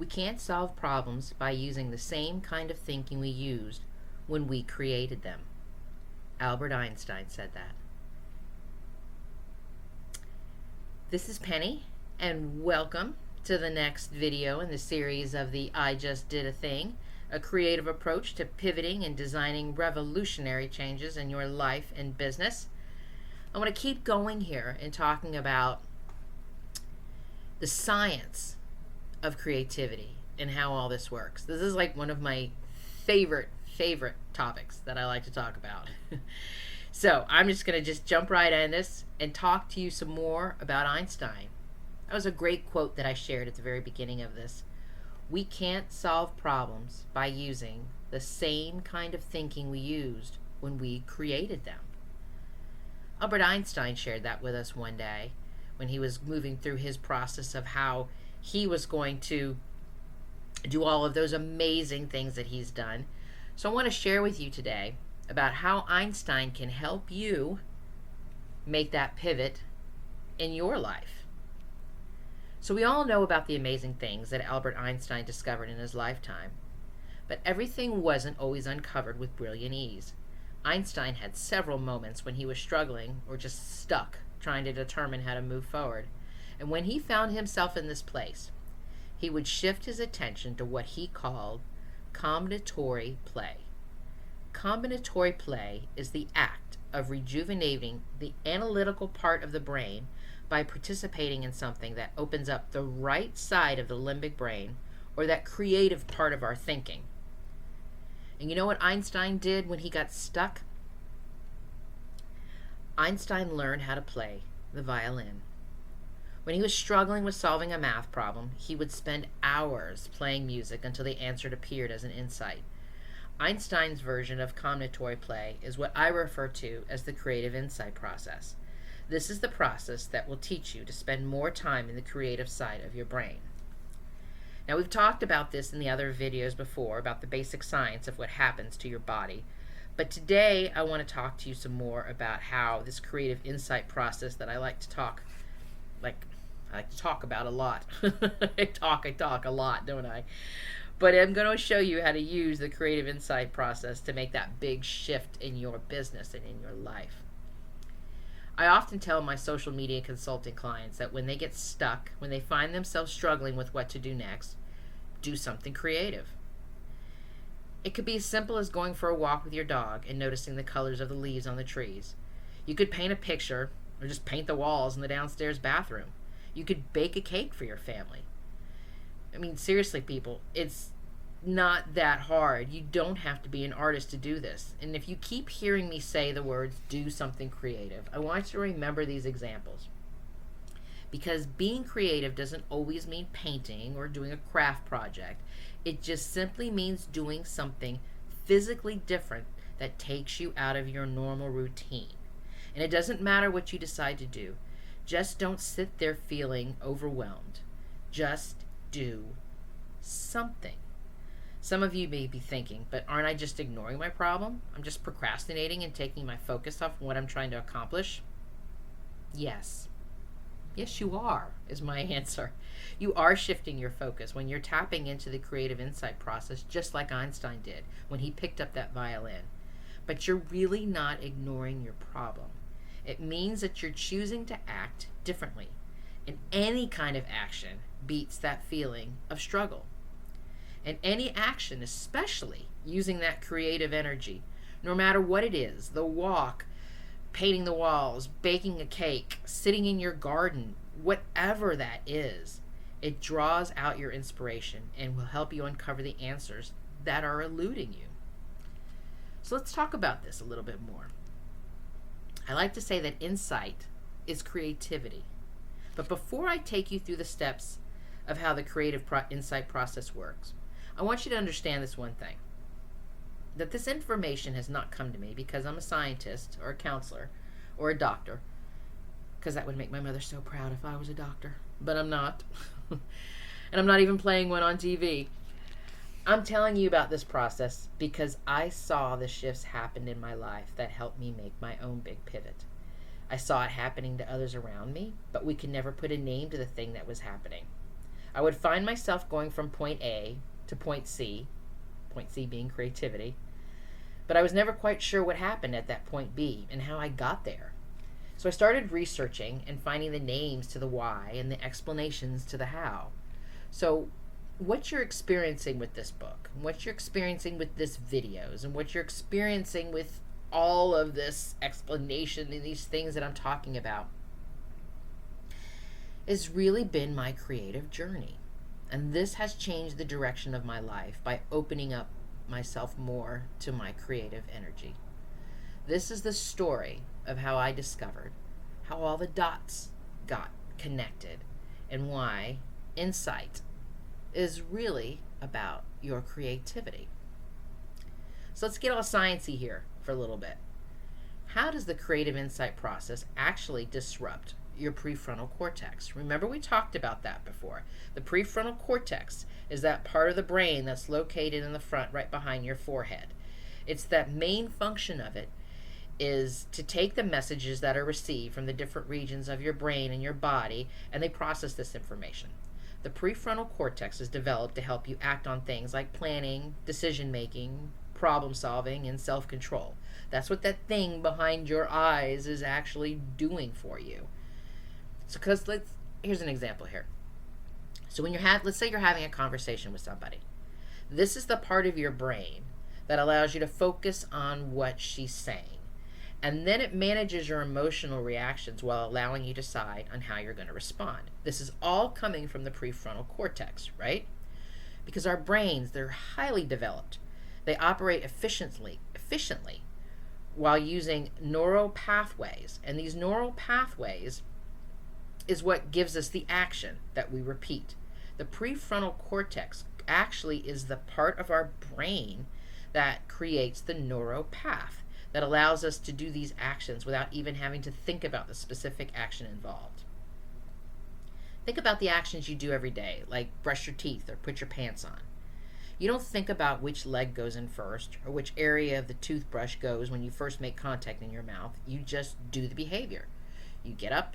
We can't solve problems by using the same kind of thinking we used when we created them. Albert Einstein said that. This is Penny, and welcome to the next video in the series of the I Just Did a Thing, a creative approach to pivoting and designing revolutionary changes in your life and business. I want to keep going here and talking about the science of creativity and how all this works. This is like one of my favorite topics that I like to talk about. So I'm just going to jump right in this and talk to you some more about Einstein. That was a great quote that I shared at the very beginning of this. We can't solve problems by using the same kind of thinking we used when we created them. Albert Einstein shared that with us one day when he was moving through his process of how he was going to do all of those amazing things that he's done. So I want to share with you today about how Einstein can help you make that pivot in your life. So we all know about the amazing things that Albert Einstein discovered in his lifetime, but everything wasn't always uncovered with brilliant ease. Einstein had several moments when he was struggling or just stuck trying to determine how to move forward. And when he found himself in this place, he would shift his attention to what he called combinatory play. Combinatory play is the act of rejuvenating the analytical part of the brain by participating in something that opens up the right side of the limbic brain, or that creative part of our thinking. And you know what Einstein did when he got stuck? Einstein learned how to play the violin. When he was struggling with solving a math problem, he would spend hours playing music until the answer appeared as an insight. Einstein's version of combinatory play is what I refer to as the creative insight process. This is the process that will teach you to spend more time in the creative side of your brain. Now, we've talked about this in the other videos before, about the basic science of what happens to your body. But today, I want to talk to you some more about how this creative insight process that I like to talk about a lot. I talk a lot, don't I? But I'm going to show you how to use the creative insight process to make that big shift in your business and in your life. I often tell my social media consulting clients that when they get stuck, when they find themselves struggling with what to do next, do something creative. It could be as simple as going for a walk with your dog and noticing the colors of the leaves on the trees. You could paint a picture or just paint the walls in the downstairs bathroom. You could bake a cake for your family. I mean, seriously, people, it's not that hard. You don't have to be an artist to do this. And if you keep hearing me say the words, do something creative, I want you to remember these examples. Because being creative doesn't always mean painting or doing a craft project. It just simply means doing something physically different that takes you out of your normal routine. And it doesn't matter what you decide to do. Just don't sit there feeling overwhelmed. Just do something. Some of you may be thinking, but aren't I just ignoring my problem? I'm just procrastinating and taking my focus off what I'm trying to accomplish? Yes. Yes, you are, is my answer. You are shifting your focus when you're tapping into the creative insight process, just like Einstein did when he picked up that violin. But you're really not ignoring your problem. It means that you're choosing to act differently. And any kind of action beats that feeling of struggle. And any action, especially using that creative energy, no matter what it is, the walk, painting the walls, baking a cake, sitting in your garden, whatever that is, it draws out your inspiration and will help you uncover the answers that are eluding you. So let's talk about this a little bit more. I like to say that insight is creativity. But before I take you through the steps of how the creative insight process works, I want you to understand this one thing. That this information has not come to me because I'm a scientist or a counselor or a doctor, because that would make my mother so proud if I was a doctor, but I'm not. And I'm not even playing one on TV. I'm telling you about this process because I saw the shifts happen in my life that helped me make my own big pivot. I saw it happening to others around me, but we could never put a name to the thing that was happening. I would find myself going from point A to point C being creativity, but I was never quite sure what happened at that point B and how I got there. So I started researching and finding the names to the why and the explanations to the how. So what you're experiencing with this book, what you're experiencing with this videos, and what you're experiencing with all of this explanation and these things that I'm talking about has really been my creative journey. And this has changed the direction of my life by opening up myself more to my creative energy. This is the story of how I discovered how all the dots got connected and why insight is really about your creativity. So let's get all sciencey here for a little bit. How does the creative insight process actually disrupt your prefrontal cortex? Remember, we talked about that before. The prefrontal cortex is that part of the brain that's located in the front right behind your forehead. It's that main function of it is to take the messages that are received from the different regions of your brain and your body, and they process this information. The prefrontal cortex is developed to help you act on things like planning, decision making, problem solving, and self-control. That's what that thing behind your eyes is actually doing for you. So, here's an example here. So when let's say you're having a conversation with somebody. This is the part of your brain that allows you to focus on what she's saying. And then it manages your emotional reactions while allowing you to decide on how you're going to respond. This is all coming from the prefrontal cortex, right? Because our brains, they're highly developed. They operate efficiently while using neural pathways. And these neural pathways is what gives us the action that we repeat. The prefrontal cortex actually is the part of our brain that creates the neural path that allows us to do these actions without even having to think about the specific action involved. Think about the actions you do every day, like brush your teeth or put your pants on. You don't think about which leg goes in first or which area of the toothbrush goes when you first make contact in your mouth. You just do the behavior. You get up,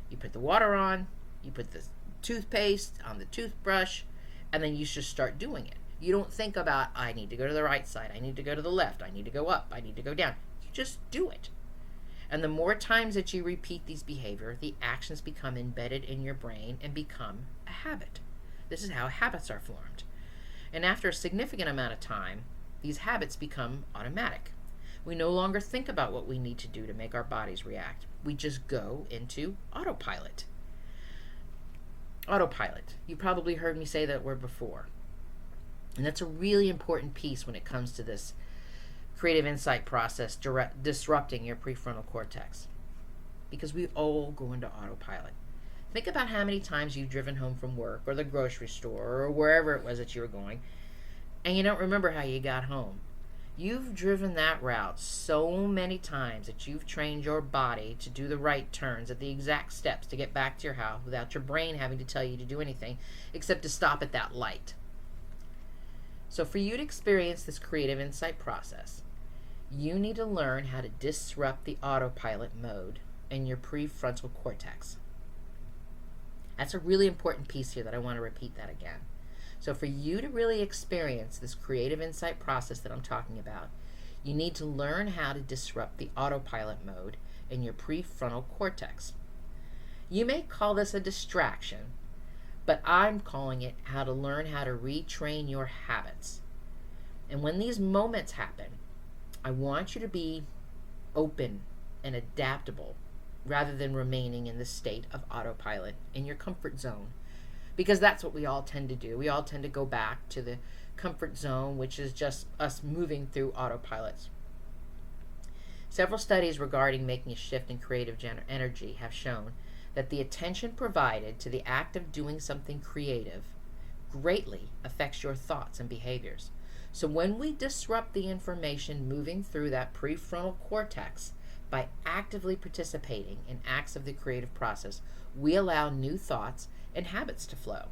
you put the water on, you put the toothpaste on the toothbrush, and then you just start doing it. You don't think about, I need to go to the right side, I need to go to the left, I need to go up, I need to go down. You just do it. And the more times that you repeat these behaviors, the actions become embedded in your brain and become a habit. This is how habits are formed. And after a significant amount of time, these habits become automatic. We no longer think about what we need to do to make our bodies react. We just go into autopilot. Autopilot. You probably heard me say that word before. And that's a really important piece when it comes to this creative insight process disrupting your prefrontal cortex. Because we all go into autopilot. Think about how many times you've driven home from work or the grocery store or wherever it was that you were going, and you don't remember how you got home. You've driven that route so many times that you've trained your body to do the right turns at the exact steps to get back to your house without your brain having to tell you to do anything except to stop at that light. So for you to experience this creative insight process, you need to learn how to disrupt the autopilot mode in your prefrontal cortex. That's a really important piece here that I want to repeat that again. So for you to really experience this creative insight process that I'm talking about, you need to learn how to disrupt the autopilot mode in your prefrontal cortex. You may call this a distraction, but I'm calling it how to learn how to retrain your habits. And when these moments happen, I want you to be open and adaptable rather than remaining in the state of autopilot in your comfort zone. Because that's what we all tend to do. We all tend to go back to the comfort zone, which is just us moving through autopilots. Several studies regarding making a shift in creative energy have shown that the attention provided to the act of doing something creative greatly affects your thoughts and behaviors. So when we disrupt the information moving through that prefrontal cortex by actively participating in acts of the creative process, we allow new thoughts and habits to flow.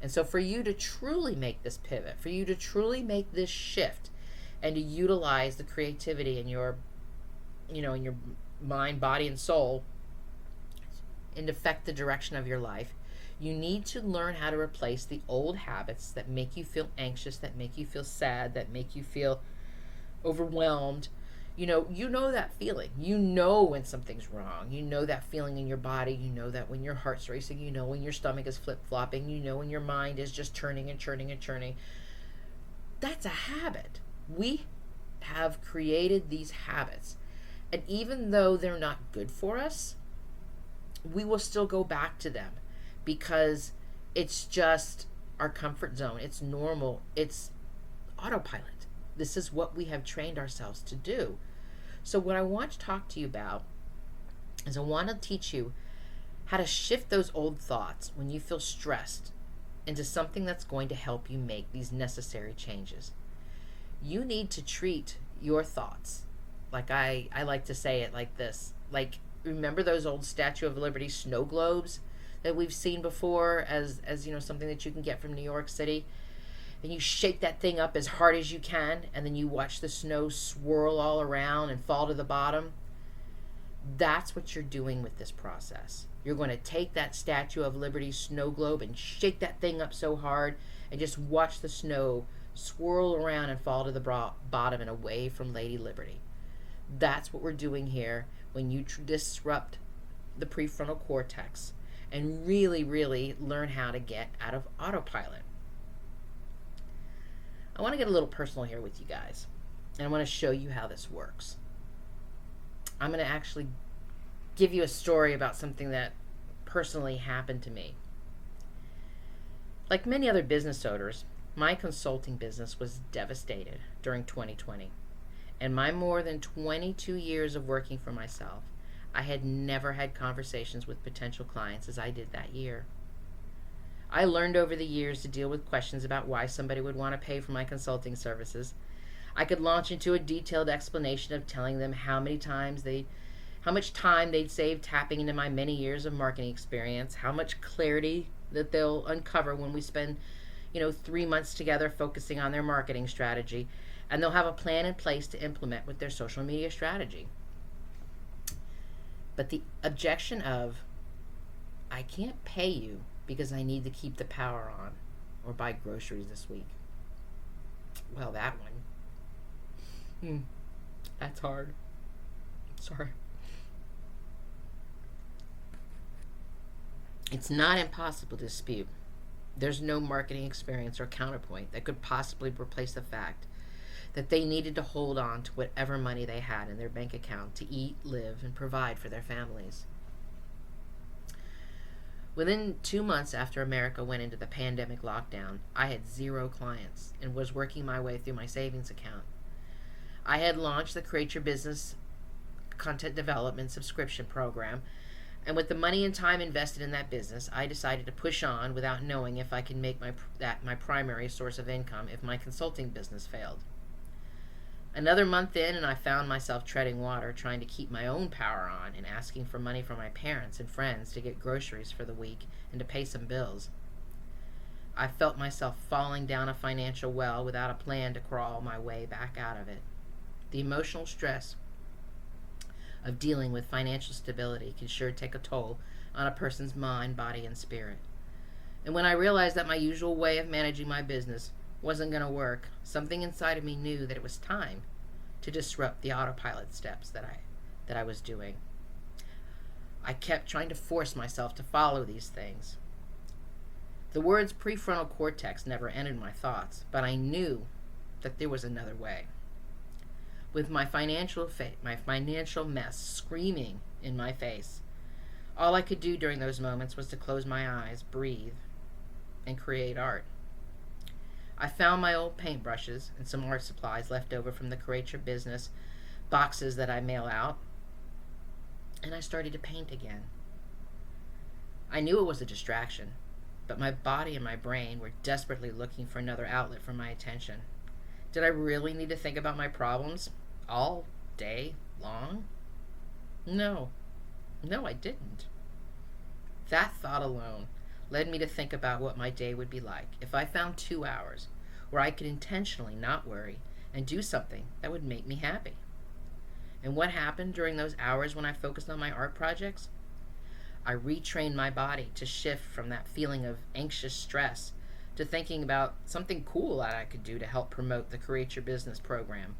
And so for you to truly make this pivot, for you to truly make this shift and to utilize the creativity in your in your mind, body, and soul and affect the direction of your life, You need to learn how to replace the old habits that make you feel anxious, that make you feel sad, that make you feel overwhelmed. You know that feeling. You know when something's wrong. You know that feeling in your body. You know that when your heart's racing. You know when your stomach is flip flopping. You know when your mind is just turning and churning and churning. That's a habit. We have created these habits. And even though they're not good for us, we will still go back to them because it's just our comfort zone. It's normal. It's autopilot. This is what we have trained ourselves to do. So what I want to talk to you about is I want to teach you how to shift those old thoughts when you feel stressed into something that's going to help you make these necessary changes. You need to treat your thoughts, like I like to say it like this. Like, remember those old Statue of Liberty snow globes that we've seen before as something that you can get from New York City? And you shake that thing up as hard as you can, and then you watch the snow swirl all around and fall to the bottom. That's what you're doing with this process. You're going to take that Statue of Liberty snow globe and shake that thing up so hard and just watch the snow swirl around and fall to the bottom and away from Lady Liberty. That's what we're doing here when you disrupt the prefrontal cortex and really, really learn how to get out of autopilot. I want to get a little personal here with you guys, and I want to show you how this works. I'm going to actually give you a story about something that personally happened to me. Like many other business owners, my consulting business was devastated during 2020. In my more than 22 years of working for myself, I had never had conversations with potential clients as I did that year. I learned over the years to deal with questions about why somebody would want to pay for my consulting services. I could launch into a detailed explanation of telling them how much time they'd save tapping into my many years of marketing experience, how much clarity that they'll uncover when we spend, 3 months together focusing on their marketing strategy, and they'll have a plan in place to implement with their social media strategy. But the objection of, I can't pay you because I need to keep the power on or buy groceries this week. Well, that one. That's hard. Sorry. It's not impossible to dispute. There's no marketing experience or counterpoint that could possibly replace the fact that they needed to hold on to whatever money they had in their bank account to eat, live, and provide for their families. Within 2 months after America went into the pandemic lockdown, I had 0 clients and was working my way through my savings account. I had launched the Create Your Business content development subscription program, and with the money and time invested in that business, I decided to push on without knowing if I could make that my primary source of income if my consulting business failed. Another month in, and I found myself treading water, trying to keep my own power on and asking for money from my parents and friends to get groceries for the week and to pay some bills. I felt myself falling down a financial well without a plan to crawl my way back out of it. The emotional stress of dealing with financial stability can sure take a toll on a person's mind, body, and spirit. And when I realized that my usual way of managing my business wasn't going to work, something inside of me knew that it was time to disrupt the autopilot steps that I was doing. I kept trying to force myself to follow these things. The words prefrontal cortex never entered my thoughts, but I knew that there was another way. With my financial mess screaming in my face, all I could do during those moments was to close my eyes, breathe, and create art. I found my old paintbrushes and some art supplies left over from the Create Your Business boxes that I mail out, and I started to paint again. I knew it was a distraction, but my body and my brain were desperately looking for another outlet for my attention. Did I really need to think about my problems all day long? No, I didn't. That thought alone led me to think about what my day would be like if I found 2 hours where I could intentionally not worry and do something that would make me happy. And what happened during those hours when I focused on my art projects? I retrained my body to shift from that feeling of anxious stress to thinking about something cool that I could do to help promote the Create Your Business program.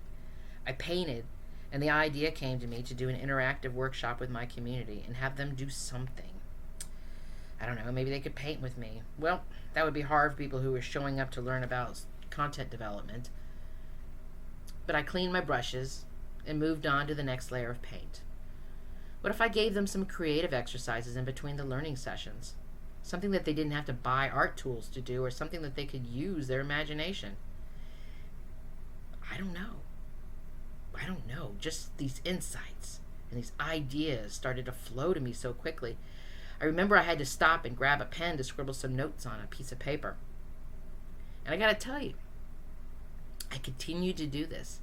I painted, and the idea came to me to do an interactive workshop with my community and have them do something. I don't know, maybe they could paint with me. Well, that would be hard for people who were showing up to learn about content development. But I cleaned my brushes and moved on to the next layer of paint. What if I gave them some creative exercises in between the learning sessions? Something that they didn't have to buy art tools to do, or something that they could use their imagination. I don't know. Just these insights and these ideas started to flow to me so quickly. I remember I had to stop and grab a pen to scribble some notes on a piece of paper. And I gotta tell you, I continued to do this.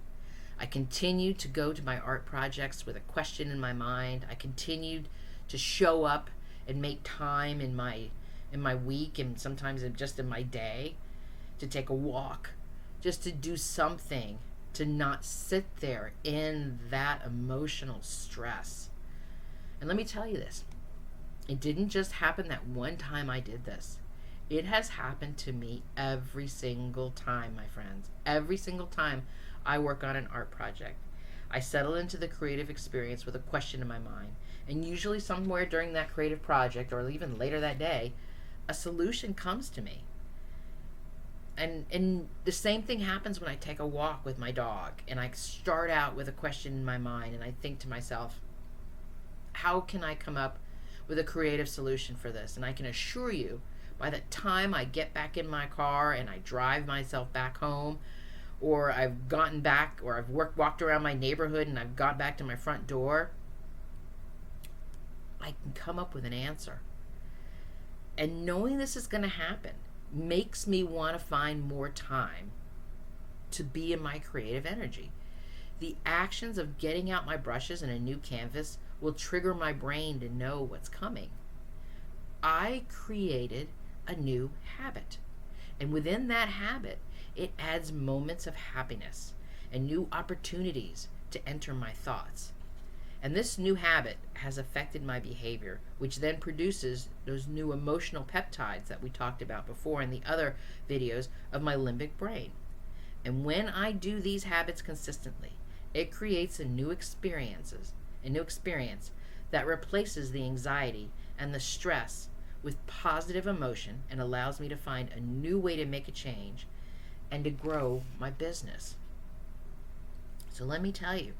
I continued to go to my art projects with a question in my mind. I continued to show up and make time in my week, and sometimes just in my day, to take a walk, just to do something, to not sit there in that emotional stress. And let me tell you this, it didn't just happen that one time I did this. It has happened to me every single time, my friends. Every single time I work on an art project, I settle into the creative experience with a question in my mind. And usually somewhere during that creative project, or even later that day, a solution comes to me. And the same thing happens when I take a walk with my dog, and I start out with a question in my mind, and I think to myself, how can I come up with a creative solution for this? And I can assure you, by the time I get back in my car and I drive myself back home, or I've gotten back, or I've walked around my neighborhood and I've got back to my front door, I can come up with an answer. And knowing this is going to happen makes me want to find more time to be in my creative energy. The actions of getting out my brushes and a new canvas will trigger my brain to know what's coming. I created a new habit. And within that habit, it adds moments of happiness and new opportunities to enter my thoughts. And this new habit has affected my behavior, which then produces those new emotional peptides that we talked about before in the other videos of my limbic brain. And when I do these habits consistently, it creates a new experience that replaces the anxiety and the stress with positive emotion, and allows me to find a new way to make a change and to grow my business. So let me tell you,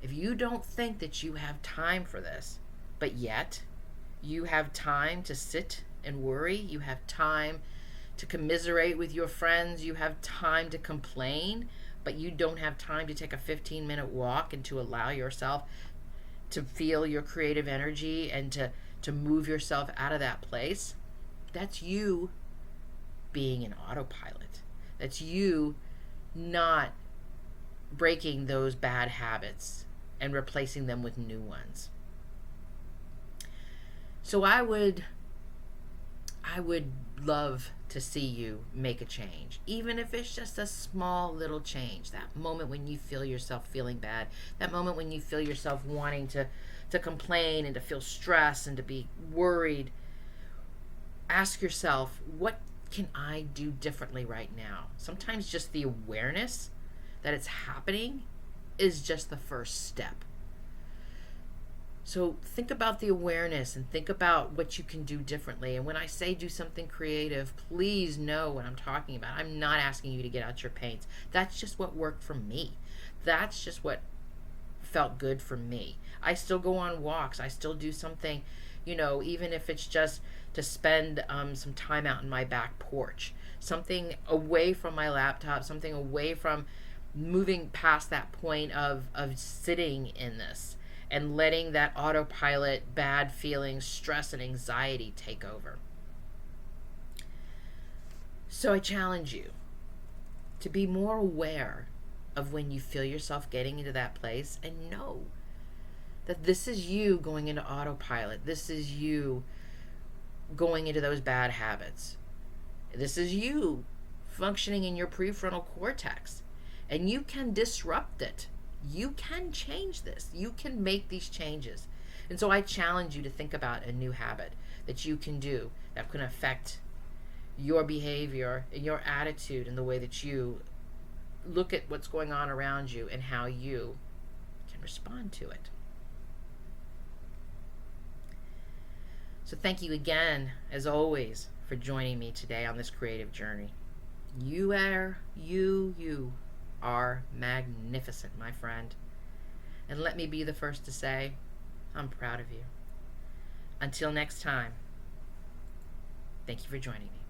if you don't think that you have time for this, but yet you have time to sit and worry, you have time to commiserate with your friends, you have time to complain, but you don't have time to take a 15-minute walk and to allow yourself to feel your creative energy and to move yourself out of that place, that's you being in autopilot. That's you not breaking those bad habits and replacing them with new ones. So I would love to see you make a change, even if it's just a small little change. That moment when you feel yourself feeling bad, that moment when you feel yourself wanting to complain and to feel stress and to be worried, ask yourself, what can I do differently right now? Sometimes just the awareness that it's happening is just the first step. So think about the awareness and think about what you can do differently. And when I say do something creative, please know what I'm talking about. I'm not asking you to get out your paints. That's just what worked for me. That's just what felt good for me. I still go on walks. I still do something, even if it's just to spend some time out in my back porch, something away from my laptop, something away from moving past that point of sitting in this and letting that autopilot, bad feelings, stress, and anxiety take over. So I challenge you to be more aware of when you feel yourself getting into that place, and know that this is you going into autopilot. This is you going into those bad habits. This is you functioning in your prefrontal cortex, and you can disrupt it. You can change this. You can make these changes. And so I challenge you to think about a new habit that you can do that can affect your behavior and your attitude and the way that you look at what's going on around you and how you can respond to it. So thank you again, as always, for joining me today on this creative journey. You are magnificent, my friend. And let me be the first to say, I'm proud of you. Until next time, thank you for joining me.